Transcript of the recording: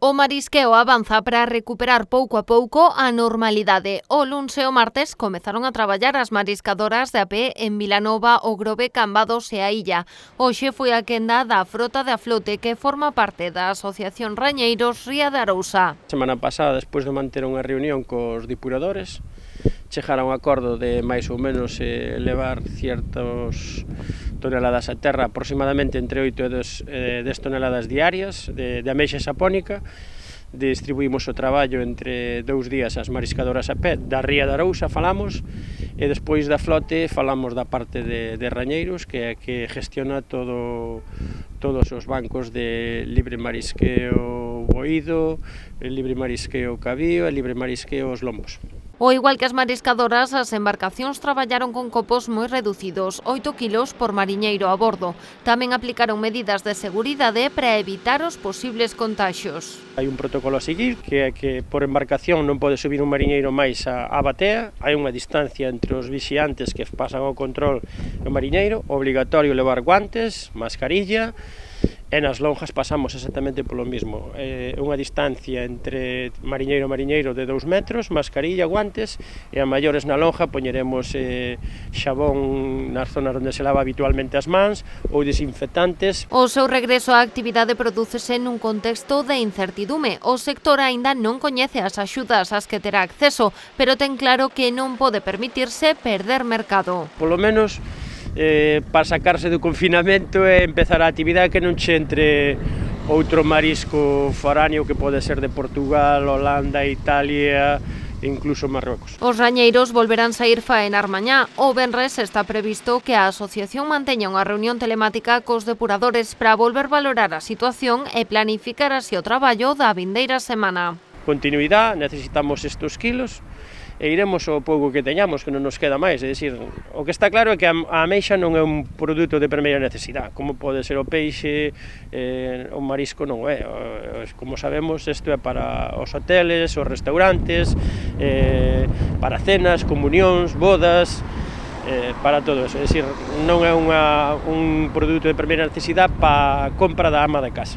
O marisqueo avanza para recuperar pouco a pouco a normalidade. O luns e o martes comezaron a traballar as mariscadoras de a pé en Vilanova, O Grove, Cambados e a Illa. Hoxe foi a quenda da frota de aflote que forma parte da Asociación Rañeiros Ría de Arousa. Semana pasada, despois de manter unha reunión cos depuradores, chegaron a un acordo de máis ou menos levar ciertas toneladas a terra, aproximadamente entre 8 e 10 toneladas diarias de ameixa sapónica. Distribuímos o traballo entre 2 días as mariscadoras a pé da Ría de Arousa, falamos, e despois da flote falamos da parte de Rañeiros, que é que gestiona todos os bancos de libre marisqueo boído, libre marisqueo cabío e libre marisqueo os lombos. O igual que as mariscadoras, as embarcacións traballaron con copos moi reducidos, 8 kilos por mariñeiro a bordo. Tamén aplicaron medidas de seguridade para evitar os posibles contaxios. Hai un protocolo a seguir, que é que por embarcación non pode subir un mariñeiro máis á batea, hai unha distancia entre os vixiantes que pasan o control do mariñeiro, obrigatorio levar guantes, mascarilla, e nas lonjas pasamos exactamente polo mismo, unha distancia entre mariñeiro e mariñeiro de 2 metros, mascarilla, guantes, e a maiores na lonja poñeremos xabón nas zonas onde se lava habitualmente as mans ou desinfectantes. O seu regreso á actividade prodúcese nun contexto de incertidume. O sector aínda non coñece as axudas ás que terá acceso, pero ten claro que non pode permitirse perder mercado. Polo menos para sacarse do confinamento e empezar a actividade que non che entre outro marisco foráneo que pode ser de Portugal, Holanda, Italia e incluso Marrocos. Os rañeiros volverán saír faenar mañá. O venres está previsto que a asociación manteña unha reunión telemática cos depuradores para volver valorar a situación e planificar así o traballo da vindeira semana. Continuidade, necesitamos estes kilos, e iremos ao pouco que teñamos, que non nos queda máis. É dicir, o que está claro é que a ameixa non é un produto de primeira necesidade, como pode ser o peixe, o marisco non é. Como sabemos, isto é para os hoteles, os restaurantes, para cenas, comunións, bodas, para todo eso. É dicir, non é un produto de primeira necesidade para a compra da ama de casa.